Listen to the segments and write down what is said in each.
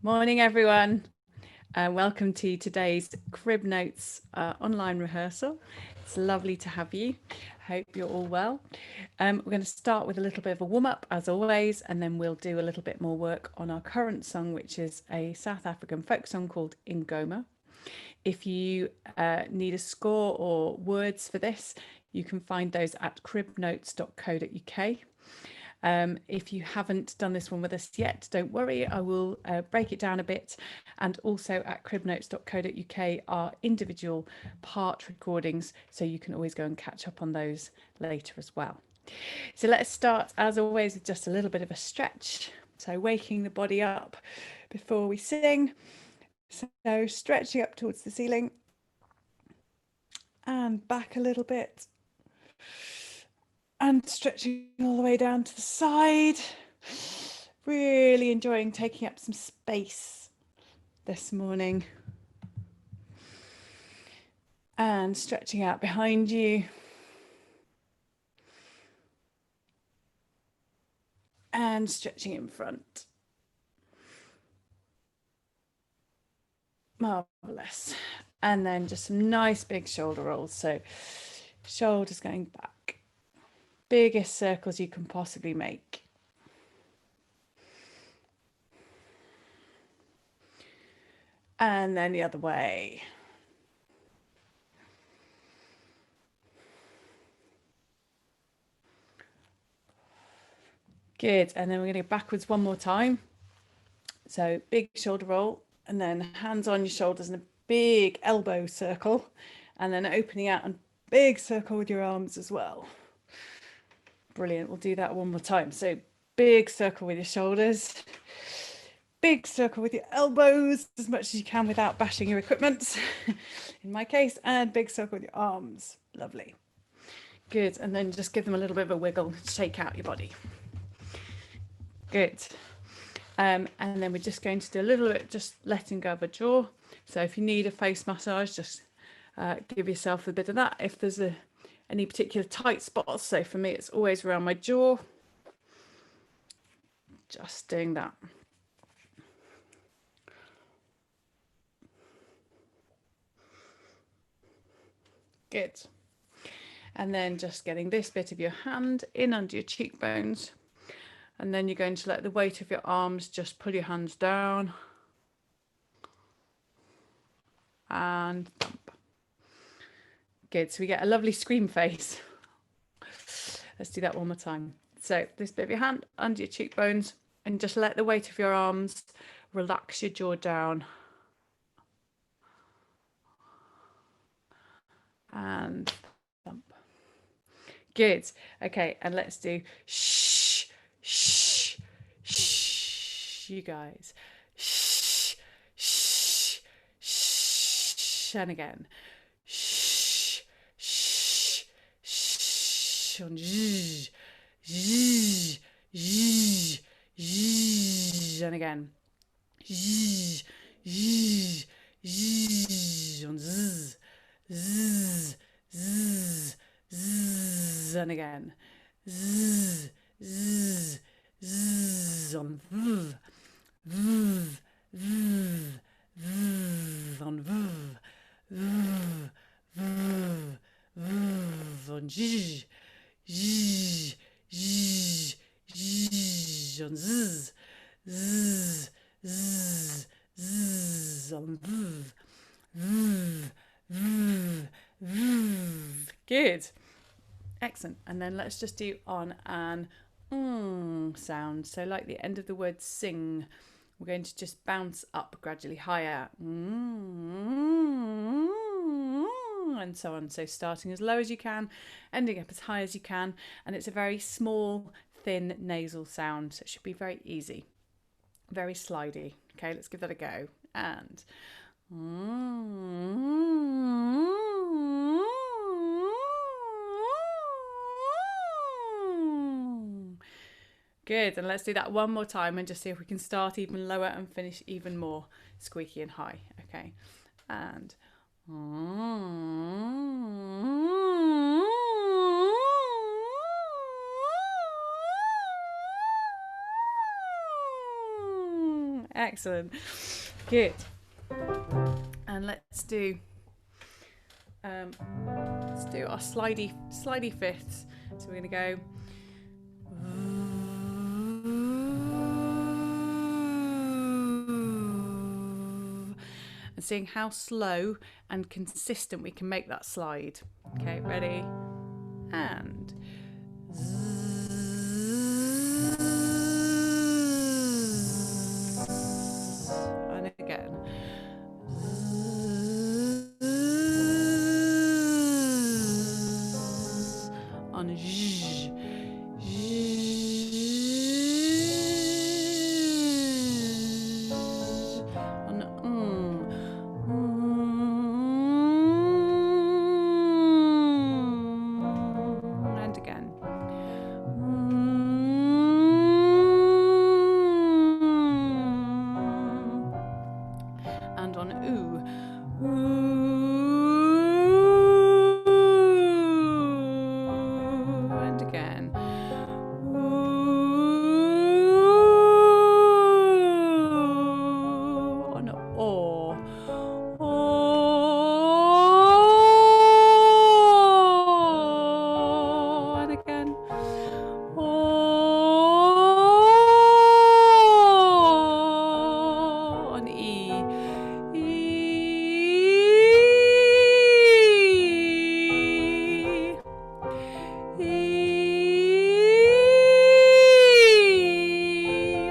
Morning, everyone. Welcome to today's Crib Notes online rehearsal. It's lovely to have you. Hope you're all well. We're going to start with a little bit of a warm up, as always, and then we'll do a little bit more work on our current song, which is a South African folk song called Ingoma. If you need a score or words for this, you can find those at cribnotes.co.uk. If you haven't done this one with us yet, don't worry, I will break it down a bit. And also at cribnotes.co.uk are individual part recordings, so you can always go and catch up on those later as well. So let's start, as always, with just a little bit of a stretch. So waking the body up before we sing. So stretching up towards the ceiling and back a little bit. And stretching all the way down to the side. Really enjoying taking up some space this morning. And stretching out behind you. And stretching in front. Marvellous. And then just some nice big shoulder rolls. So shoulders going back. Biggest circles you can possibly make. And then the other way. Good. And then we're going to go backwards one more time. So big shoulder roll, and then hands on your shoulders in a big elbow circle, and then opening out and big circle with your arms as well. Brilliant. We'll do that one more time. So big circle with your shoulders, big circle with your elbows as much as you can without bashing your equipment, in my case, and big circle with your arms. Lovely. Good. And then just give them a little bit of a wiggle to shake out your body. Good. And then we're just going to do a little bit, just letting go of a jaw. So if you need a face massage, just give yourself a bit of that. If there's any particular tight spots, so for me, it's always around my jaw. Just doing that. Good. And then just getting this bit of your hand in under your cheekbones. And then you're going to let the weight of your arms just pull your hands down. And thump. Good. So we get a lovely scream face. Let's do that one more time. So this bit of your hand under your cheekbones, and just let the weight of your arms relax your jaw down. And thump. Good. Okay, and let's do shh, shh, shh, you guys. Shh, shh, shh, and again. Shh, shh, shh, and zzz, zzz, zzz, zzz, and again. Zzz, zzz, zzz, and zzz, zzz, zzz, zzz, and again. Zzz, zzz, zzz, on v, v, v, v, on v, v, v, v, on zzz, zzz, zzz, zzz, on zzz, zzz, zzz, zzz, on v, v, v, v. Good. Excellent. And then let's just do on an sound. So like the end of the word sing, we're going to just bounce up gradually higher. And so on. So starting as low as you can, ending up as high as you can. And it's a very small, thin nasal sound. So it should be very easy. Very slidey. Okay, let's give that a go. And good. And let's do that one more time and just see if we can start even lower and finish even more squeaky and high. Okay. And Excellent. Good. And let's do our slidey fifths. So we're going to go. And seeing how slow and consistent we can make that slide. Okay, ready? And again. On zzz. On and again. And on ooh. And again. On oh. And again. On E.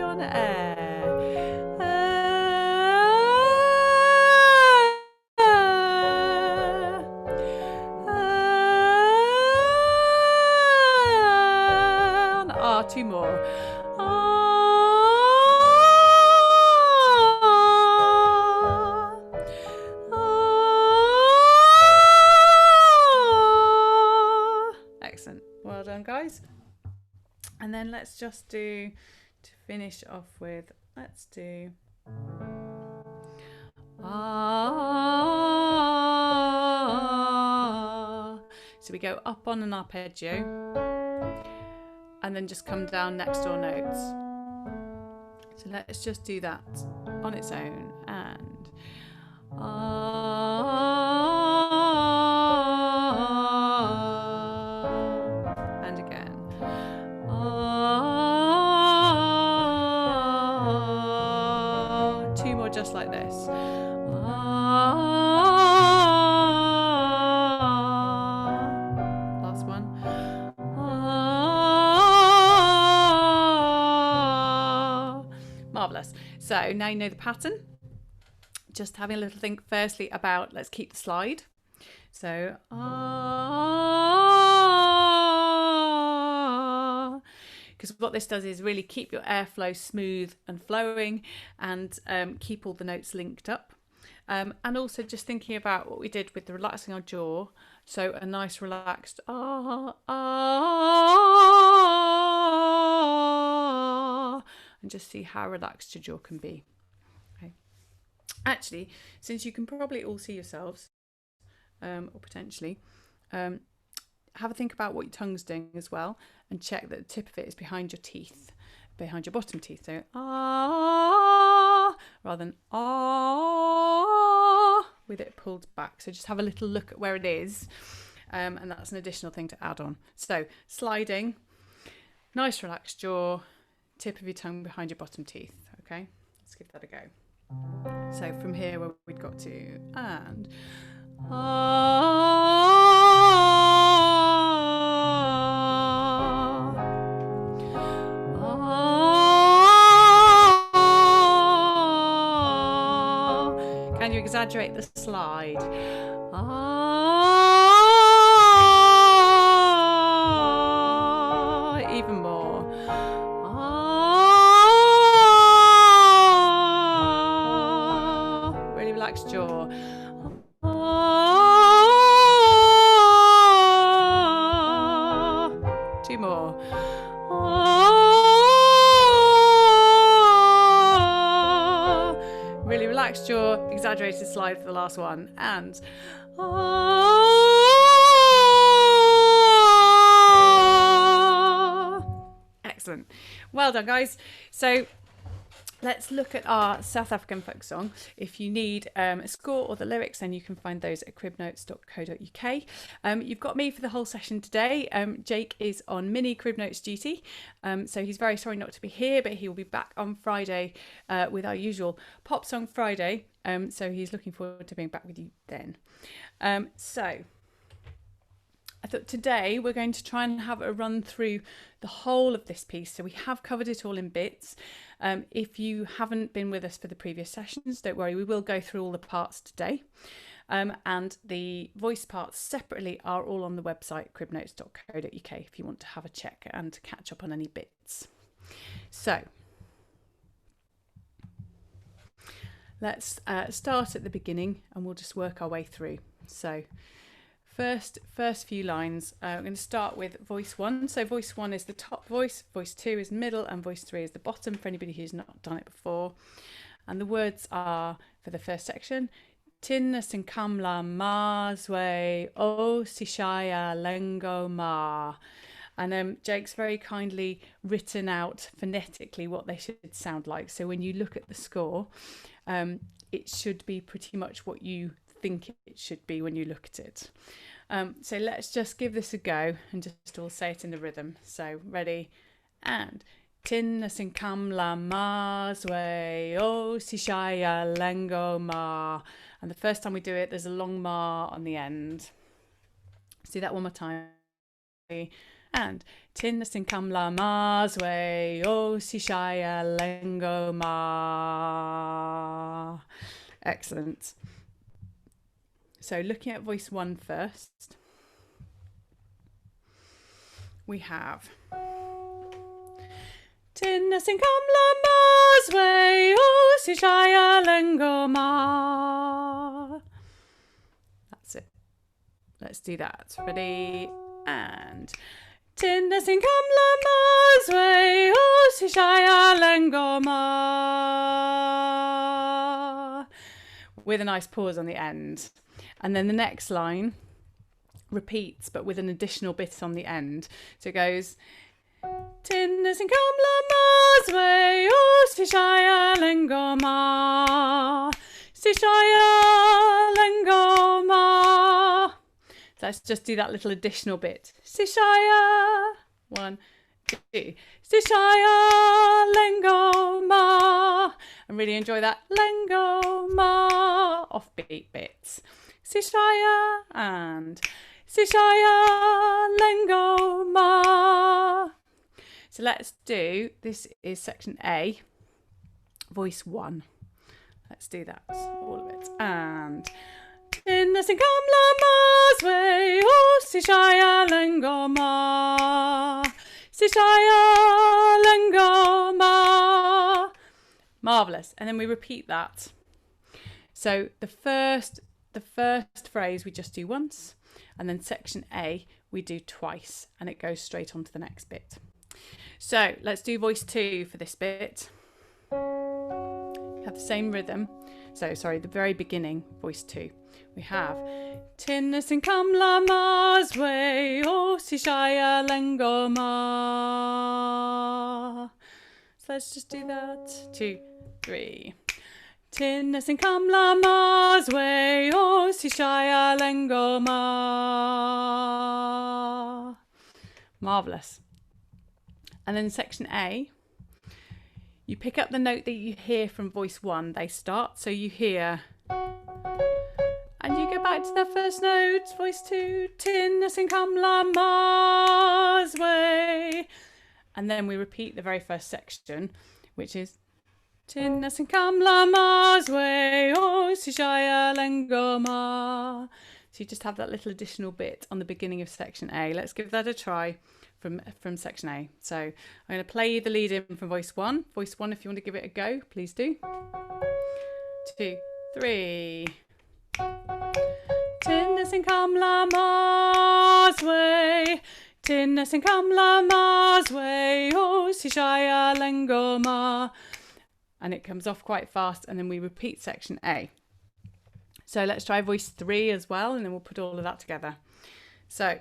On R. Two more. Excellent. Well done, guys. And then let's just do, to finish off with, let's do so we go up on an arpeggio and then just come down next door notes. So let's just do that on its own. And and again. Two more just like this. Last one. Marvellous. So now you know the pattern. Just having a little think firstly about, let's keep the slide. So because what this does is really keep your airflow smooth and flowing, and keep all the notes linked up. And also just thinking about what we did with the relaxing our jaw. So a nice relaxed and just see how relaxed your jaw can be. Okay. Actually, since you can probably all see yourselves, or potentially, have a think about what your tongue's doing as well, and check that the tip of it is behind your teeth, behind your bottom teeth. So rather than with it pulled back. So just have a little look at where it is, and that's an additional thing to add on. So sliding, nice relaxed jaw, tip of your tongue behind your bottom teeth. Okay, let's give that a go. So from here where we'd got to, and can you exaggerate the slide? Even more. Really relaxed jaw. Two more. Really relaxed jaw, exaggerated slide for the last one, and excellent. Well done, guys. So let's look at our South African folk song. If you need a score or the lyrics, then you can find those at cribnotes.co.uk. You've got me for the whole session today. Jake is on mini crib notes duty, so he's very sorry not to be here, but he will be back on Friday with our usual Pop Song Friday. So he's looking forward to being back with you then. So I thought today we're going to try and have a run through the whole of this piece. So we have covered it all in bits. If you haven't been with us for the previous sessions, don't worry, we will go through all the parts today. And the voice parts separately are all on the website cribnotes.co.uk if you want to have a check and to catch up on any bits. So let's start at the beginning and we'll just work our way through. So first few lines, we're going to start with voice 1. So voice 1 is the top voice, voice 2 is middle, and voice 3 is the bottom for anybody who's not done it before. And the words are, for the first section, Tin Sinkamla Mazwe O Sishaya Lengo Ma. And Jake's very kindly written out phonetically what they should sound like. So when you look at the score, it should be pretty much what you think it should be when you look at it. So let's just give this a go and just all say it in the rhythm. So ready, and Tin Sinkamla Mazwe O Sishaya Lengo Ma. And the first time we do it, there's a long ma on the end. Let's do that one more time. And Tin Sinkamla Mazwe O Sishaya Lengo Ma. Excellent. So looking at voice 1 first, we have Tin Sinkamla Mazwe O Sishaya Lengo Ma. That's it. Let's do that. Ready, and Tin Sinkamla Mazwe O Sishaya Lengo Ma. With a nice pause on the end. And then the next line repeats, but with an additional bit on the end. So it goes, Tin Sinkamla Mazwe O Sishaya Lengo Ma. Sishaya Lengo Ma. So let's just do that little additional bit. Sishaya. 1, 2. Sishaya Lengo Ma. And really enjoy that Lengo Ma offbeat bits. Sishaya and Sishaya Lengo Ma. So let's do, this is section A, voice 1. Let's do that, all of it. And Tin Sinkamla Mazwe O Sishaya Lengo Ma. Sishaya Lengo Ma. Marvellous. And then we repeat that. So the first phrase we just do once, and then section A we do twice, and it goes straight on to the next bit. So let's do voice 2 for this bit. We have the same rhythm. So sorry, the very beginning, voice 2. We have Tin Sinkamla Mazwe O Sishaya Lengo Ma. So let's just do that. 2, 3. Tin Sinkamla Mazwe O Sishaya Lengo Ma. Marvellous. And then section A, you pick up the note that you hear from voice 1. They start, so you hear, and you go back to the first note, voice 2, Tin Sinkamla Mazwe. And then we repeat the very first section, which is Tin Sinkamla Mazwe O Sishaya Lengo Ma. So you just have that little additional bit on the beginning of section A. Let's give that a try from section A. So I'm going to play you the lead in from voice 1. Voice 1, if you want to give it a go, please do. 2, 3. Tin Sinkamla Mazwe. Tin Sinkamla Mazwe O Sishaya Lengo Ma. And it comes off quite fast, and then we repeat section A. So let's try voice 3 as well, and then we'll put all of that together. So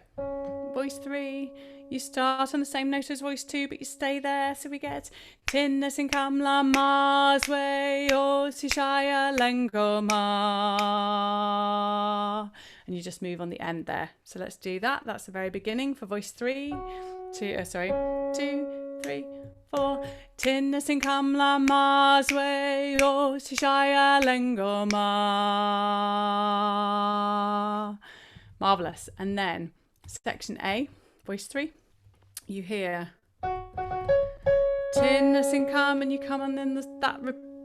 voice 3, You start on the same note as voice 2, but you stay there. So we get Tinna sin kamla mazwe o sishaya lengoma. And you just move on the end there. So let's do that. That's the very beginning for voice 3. 2, 3, 4. Tinna sin kamla mazwe o sishaya lengoma. Marvellous. And then section A, voice 3, you hear Tinna sin kam, and you come on then that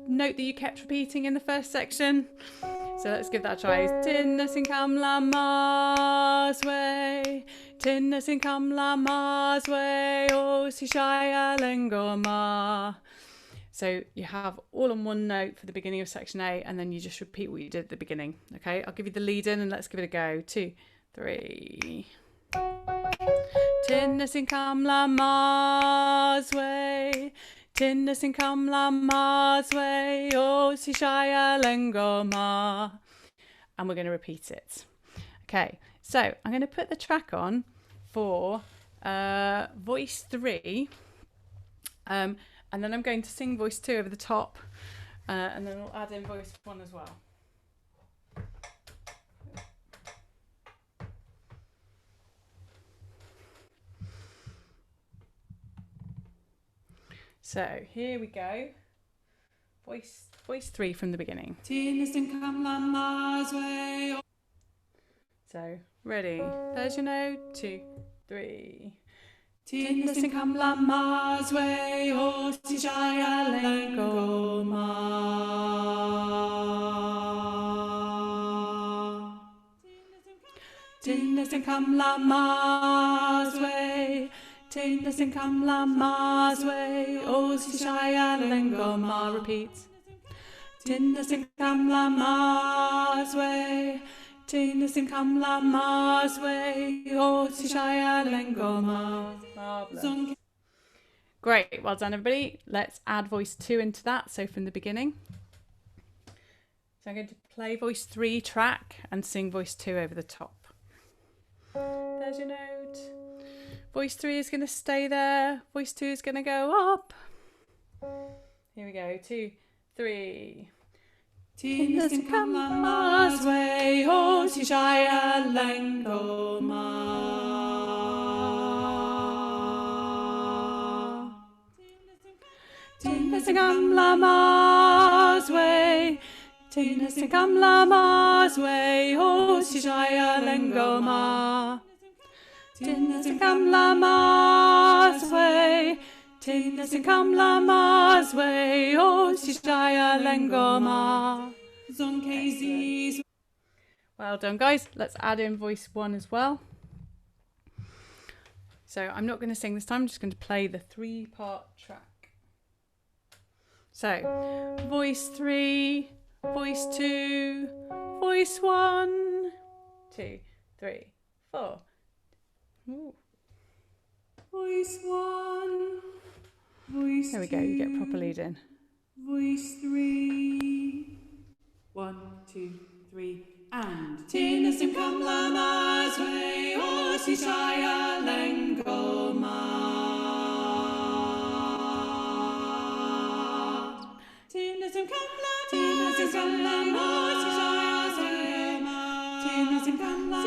note that you kept repeating in the first section. So let's give that a try. Tinna sin kam la mazwe, Tinna sin kam la mazwe o sishaya lengoma. So you have all on one note for the beginning of section A, and then you just repeat what you did at the beginning. Okay, I'll give you the lead in and let's give it a go. 2, 3. Tinna sin kam la mazwe, Tinna sin kam la mazwe o sishaya lengoma. And we're going to repeat it. Okay, so I'm going to put the track on for voice 3. And then I'm going to sing voice 2 over the top. And then we'll add in voice 1 as well. So here we go. Voice 3 from the beginning. So ready. There's your note. 2, 3. Tinna sin kam la mazwe o sishaya lengoma. Tinna sin kam la mazwe, Tinna sin kam la mazwe o sishaya lengoma. Repeat. Tinna sin kam la mazwe, Tinna sin kam la mazwe o sishaya lengoma. Great, well done everybody. Let's add voice 2 into that, so from the beginning. So I'm going to play voice 3 track and sing voice 2 over the top. There's your note. Voice 3 is going to stay there. Voice 2 is going to go up. Here we go. 2, 3. Tinna sin kam la mazwe o sishaya lengoma. Tinna sin kam la mazwe, Tinna sin kam la mazwe o sishaya lengoma. Tinna sin kam la mazwe, Tinna sin kam la mazwe o sishaya lengoma. Well done guys. Let's add in voice 1 as well. So I'm not going to sing this time, I'm just going to play the 3-part track. So voice 3, voice 2, voice 1, 2, 3, 4. Ooh. Voice 1, voice 2. There we go, you get proper lead in. Voice 3, 1, 2, 3, and Tinna sin kam la mazwe o sishaya lengoma. Tinna sin kam la mazwe Tinna sin kam la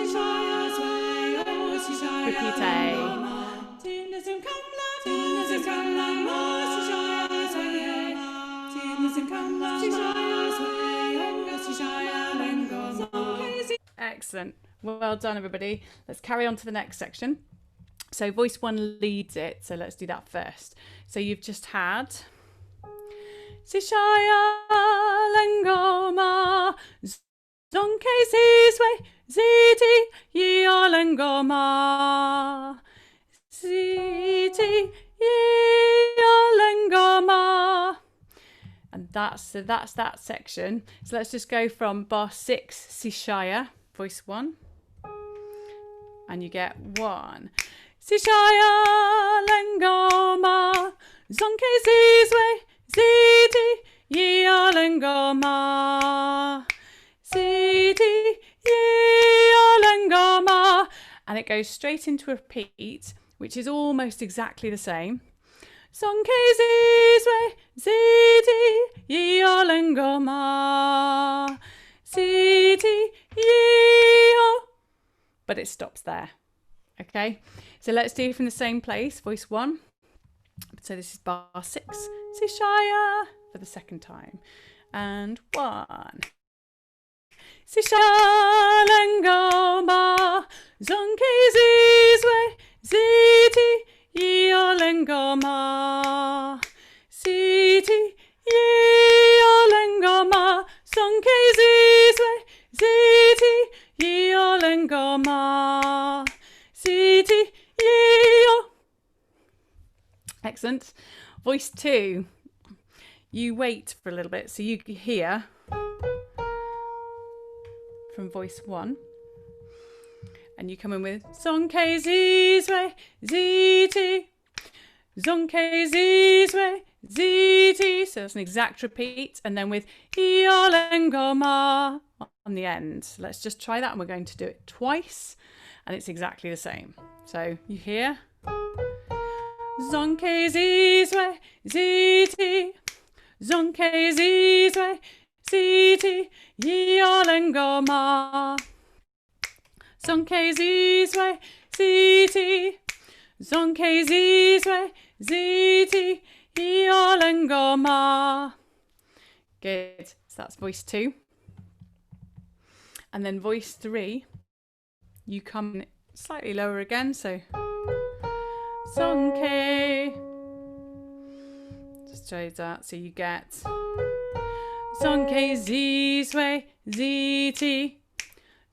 mazwe o sishaya lengoma. Tinna sin kam la mazwe Tinna sin kam la mazwe o sishaya lengoma. Excellent. Well done, everybody. Let's carry on to the next section. So voice 1 leads it. So let's do that first. So you've just had Sishaya lengoma, zonke zizwe, ziti yia lengoma, ziti yia lengoma. And that's that section. So let's just go from bar 6, Sishaya, voice 1. And you get 1. Sishaya lengoma, zonke zizwe, ziti yia lengoma, ziti yia lengoma. And it goes straight into a repeat which is almost exactly the same. Sonkezizwe, ziti, yol Ingoma, ziti, yol. But it stops there. Okay, so let's do it from the same place. Voice 1. So this is bar 6. Sishaya for the second time. And 1. Sishaya Ingoma, Zonkezizwe, ziti, yol Ingoma, ziti, yol Ingoma, Zonkezizwe, ziti, yol Ingoma, ziti, yol. Excellent. Voice 2. You wait for a little bit so you hear from voice 1. And you come in with Zonkezizwe, ziti, Zonkezizwe, ziti. So that's an exact repeat. And then with yol Ingoma on the end. Let's just try that, and we're going to do it twice. And it's exactly the same. So you hear Zonkezizwe, ziti, Zonkezizwe, ziti, yol Ingoma, Zonkezizwe, ziti, Zonkezizwe, ziti, yol Ingoma. Good. So that's voice 2. And then voice 3, you come slightly lower again. So Zonke. Just show that. So you get Zonkezizwe, ziti,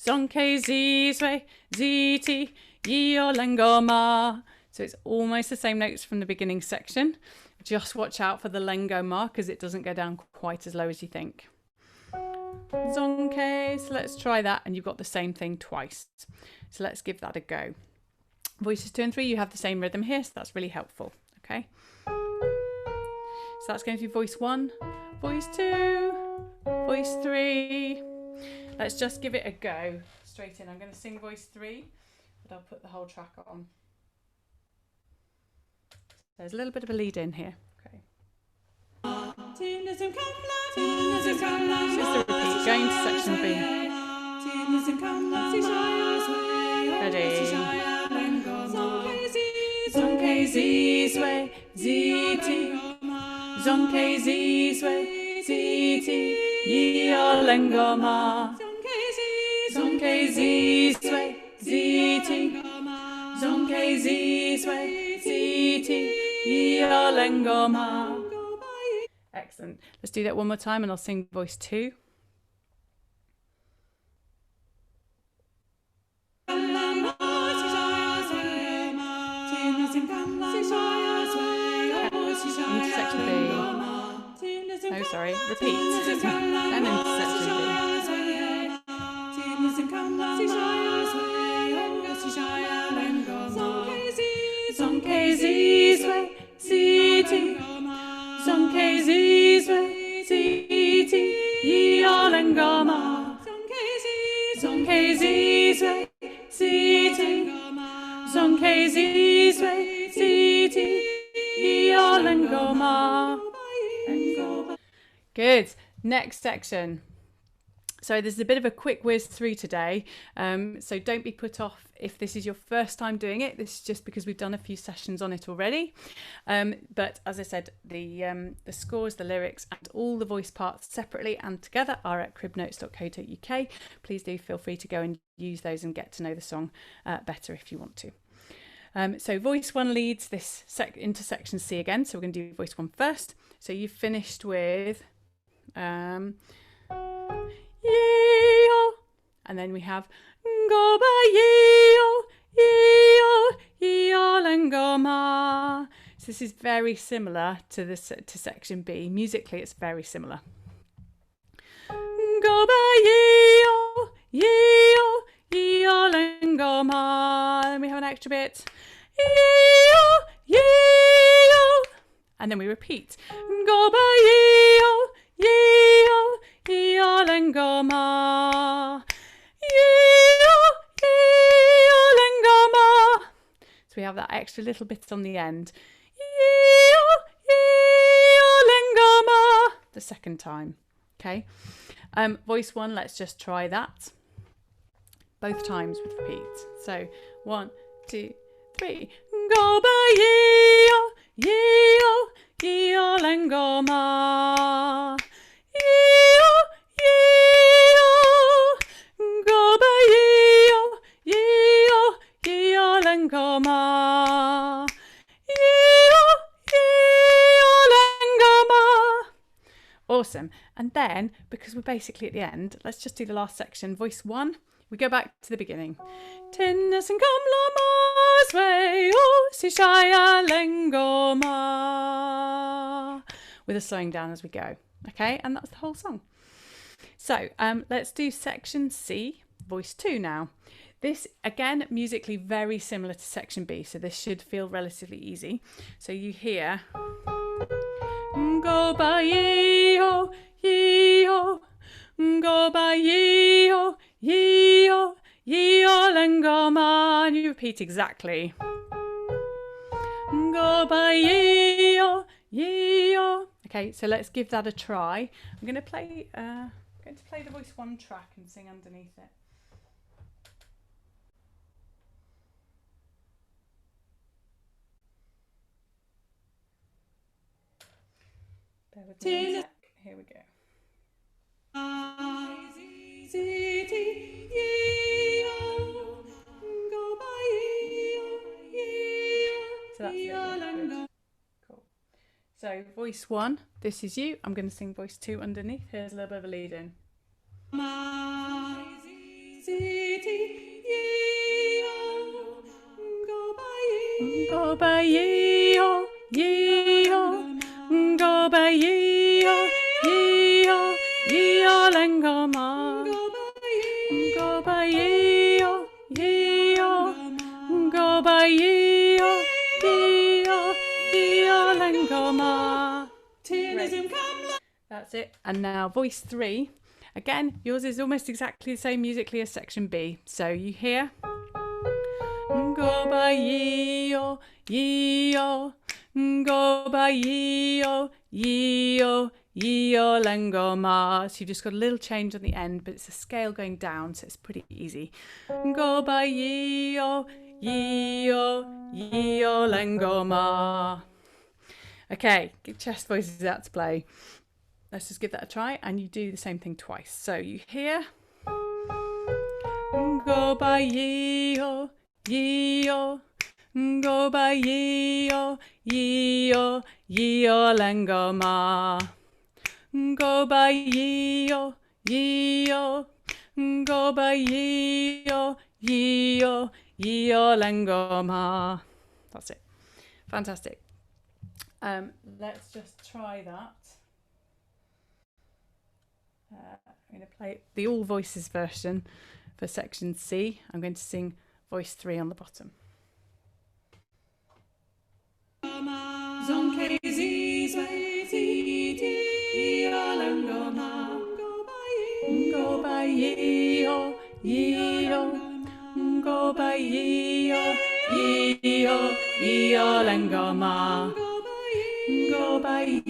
Zonkezizwe, ziti, yol Ingoma. So it's almost the same notes from the beginning section. Just watch out for the Lengoma because it doesn't go down quite as low as you think. Zonke. So let's try that, and you've got the same thing twice. So let's give that a go. Voices 2 and 3, you have the same rhythm here, so that's really helpful. Okay. So that's going to be voice 1, voice 2, voice 3. Let's just give it a go straight in. I'm going to sing voice 3, but I'll put the whole track on. There's a little bit of a lead in here. Okay. Just a repeat, going to section B. Ready. Zonkezizwe, ziti, Zonkezizwe, ziti, yol Ingoma, Zonkezizwe, ziti, Zonkezizwe, ziti, yol Ingoma. Excellent. Let's do that one more time, and I'll sing voice 2. Into section B. Oh, sorry. Repeat. And into section B. Zonkezizwe, ziti, Zonkezizwe, ziti, yol Ingoma, Zonkezizwe, ziti, Zonkezizwe, ziti, yol Ingoma. Good. Next section. So there's a bit of a quick whiz through today. So don't be put off if this is your first time doing it. This is just because we've done a few sessions on it already. But as I said, the scores, the lyrics, and all the voice parts separately and together are at cribnotes.co.uk. Please do feel free to go and use those and get to know the song better if you want to. So voice 1 leads this into section C again. So we're going to do voice 1 first. So you've finished with yeo, and then we have Ngoba yeo, yeo, yol Ingoma. So this is very similar to section B. Musically, it's very similar. Ngoba yeo, yeo, yol Ingoma. Then we have an extra bit. Yeo, yeo, and then we repeat. Ngoba yeo, yeo, yol Ingoma, yol Ingoma. So we have that extra little bit on the end. Ingoma, the second time. Okay. Voice 1, let's just try that. Both times with repeat. So 1, 2, 3. Go by yeo, yeo, yeo Ingoma. Yeo, yeo. Go by yeo, yeo, yeo Ingoma. Awesome. And then, because we're basically at the end, let's just do the last section. Voice 1, we go back to the beginning. Tinnas and Kamlamas way, oh, Sishaya Lengoma. With a slowing down as we go. Okay, and that's the whole song. So let's do section C, voice 2 now. This, again, musically very similar to section B, so this should feel relatively easy. So you hear... Go by yeo, yeo, go by yeo, yeo, yeo Ingoma. And you repeat exactly. Go by yeo, yeo. Okay, so let's give that a try. I'm going to play the voice 1 track and sing underneath it. Bear with me a sec. Here we go. So that's it. Cool. So voice 1, this is you. I'm going to sing voice 2 underneath. Here's a little bit of a lead in. Go by yeo, yeo. Go by yeo, yeo, yeo Ingoma. Go by yeo, yeo. Go by yeo, yeo, yeo Ingoma. That's it. And now voice 3. Again, yours is almost exactly the same musically as section B. So you hear. Go by yeo, yeo. Go by yeo, yeo, yeo Ingoma. So you've just got a little change on the end, but it's a scale going down, so it's pretty easy. Go by yeo, yeo, yeo Ingoma. Okay, get chest voices out to play. Let's just give that a try, and you do the same thing twice. So you hear. Go by yeo, yeo. Go by yeo, yeo, yeo Ingoma. Go by yeo, yeo. Go by yeo, yeo, yeo Ingoma. That's it. Fantastic. Let's just try that. I'm going to play the all voices version for section C. I'm going to sing voice 3 on the bottom. Go by yeo, yeo. Go by yeo, yeo, yeo Ingoma. Go by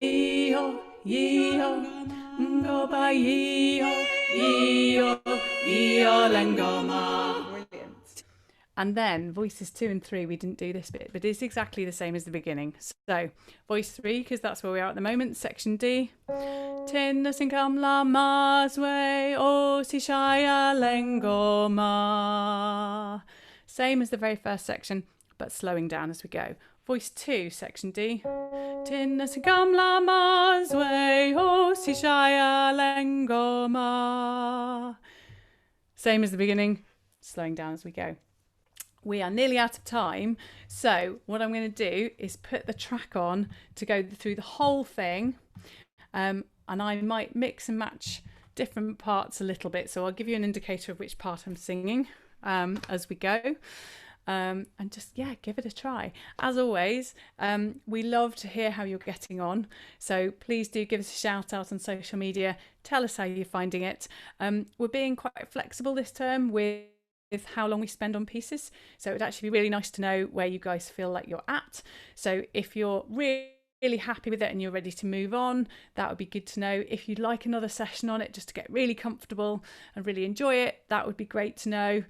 yeo, yeo. Go by yeo, yeo, yeo Ingoma. Brilliant. And then voices 2 and 3, we didn't do this bit, but it's exactly the same as the beginning. So voice 3, because that's where we are at the moment, section D. Tinnas and Kamla Maswe O Sishaya Lengoma. Same as the very first section, but slowing down as we go. Voice 2, section D. Tinnas and Kamla Maswe O Sishaya Lengoma. Same as the beginning, slowing down as we go. We are nearly out of time, so what I'm going to do is put the track on to go through the whole thing, and I might mix and match different parts a little bit, so I'll give you an indicator of which part I'm singing as we go, and just, yeah, give it a try. As always, we love to hear how you're getting on, so please do give us a shout out on social media, tell us how you're finding it. We're being quite flexible this term with how long we spend on pieces. So it would actually be really nice to know where you guys feel like you're at. So if you're really happy with it and you're ready to move on, that would be good to know. If you'd like another session on it just to get really comfortable and really enjoy it, that would be great to know.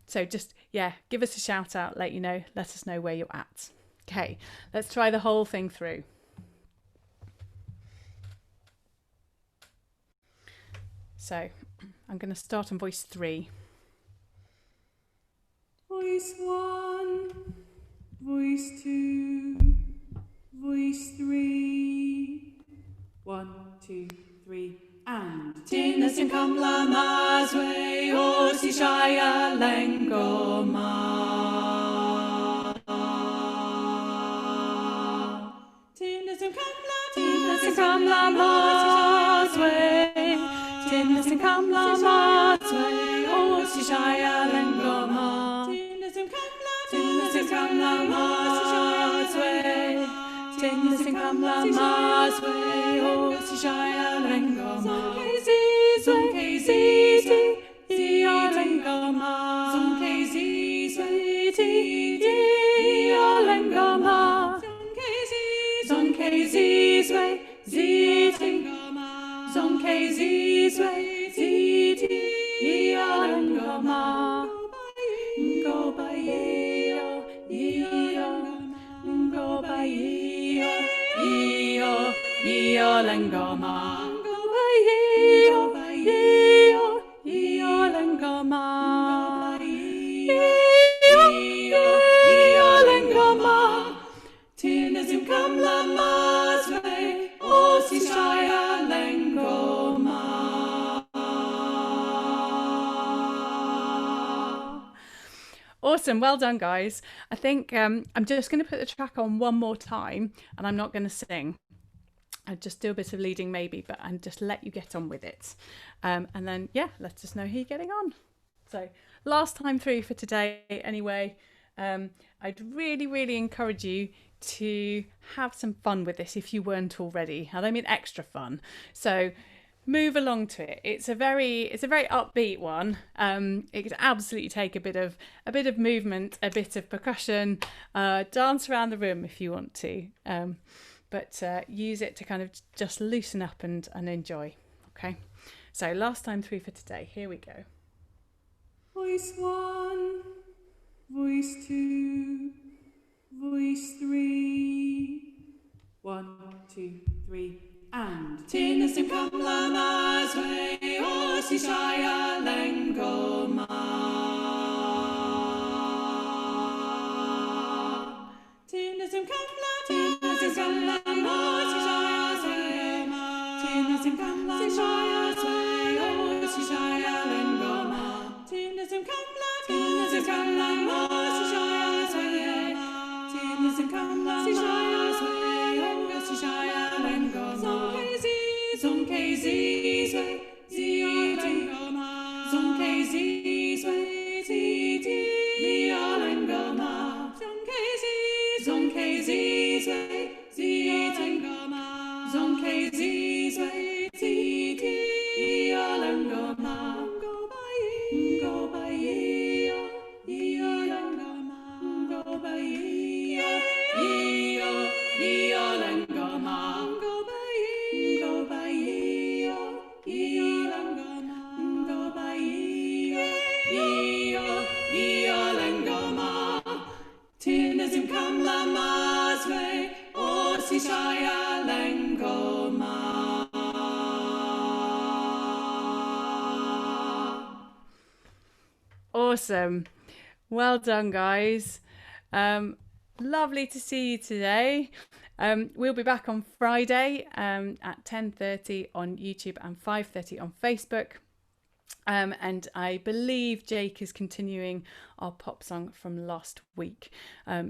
So just, yeah, give us a shout out, let us know where you're at. Okay, let's try the whole thing through. So I'm going to start on voice 3. Voice 1, voice 2, voice 3. 1, 2, 3, and Tinas and Kamla Mazwe Osishaya Lengoma. Tinas and Kamla Mazwe. Tinas and Kamla Mazwe Osishaya Lengoma. Tinas and Kamla Mazwe. Tinas and Kamla Mazwe Osishaya Lengoma. Zonke Zizwe Zia Lengoma. Zonke Zizwe Zia Lengoma. Zonke Zizwe Zia Lengoma. Zonke Zizwe Zia Lengoma. Go by yo, go by yo, Lengoma. Go by yo, Lengoma. Lengoma. Tinazim Kamla Mazwe Osishaya Lengoma. Awesome, well done guys. I think I'm just going to put the track on one more time and I'm not going to sing. I'll just do a bit of leading maybe, but and just let you get on with it. And then, yeah, let us know how you're getting on. So last time through for today anyway. I'd really encourage you to have some fun with this if you weren't already. I don't mean extra fun. So move along to it. It's a very upbeat one. It could absolutely take a bit of movement, a bit of percussion, dance around the room if you want to. But use it to kind of just loosen up and enjoy. Okay. So last time through for today. Here we go. Voice 1, voice 2, voice 3. 1, 2, 3, and Tinas and Kamla Mazwe Osishaya Lengoma. Tinas and Kamla Osishaya Lengoma. Tinas and Kamla Osishaya Lengoma. Tinas and Kamla Tinas and Kamla Osishaya Lengoma. Zonke Zizwe Lengoma. Zonke Zizwe Lengoma. Zonke Zizwe Lengoma. Zonke Zizwe Lengoma. Go by yo, Lengoma. Go by yo, Lengoma. Go by yo, Lengoma. Go by yo, Lengoma. Tinazim Kamla Mazwe Osishaya Lengoma. Awesome. Well done, guys. Lovely to see you today. We'll be back on Friday at 10:30 on YouTube and 5:30 on Facebook. And I believe Jake is continuing our pop song from last week.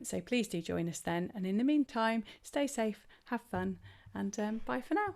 So please do join us then. And in the meantime, stay safe, have fun, and bye for now.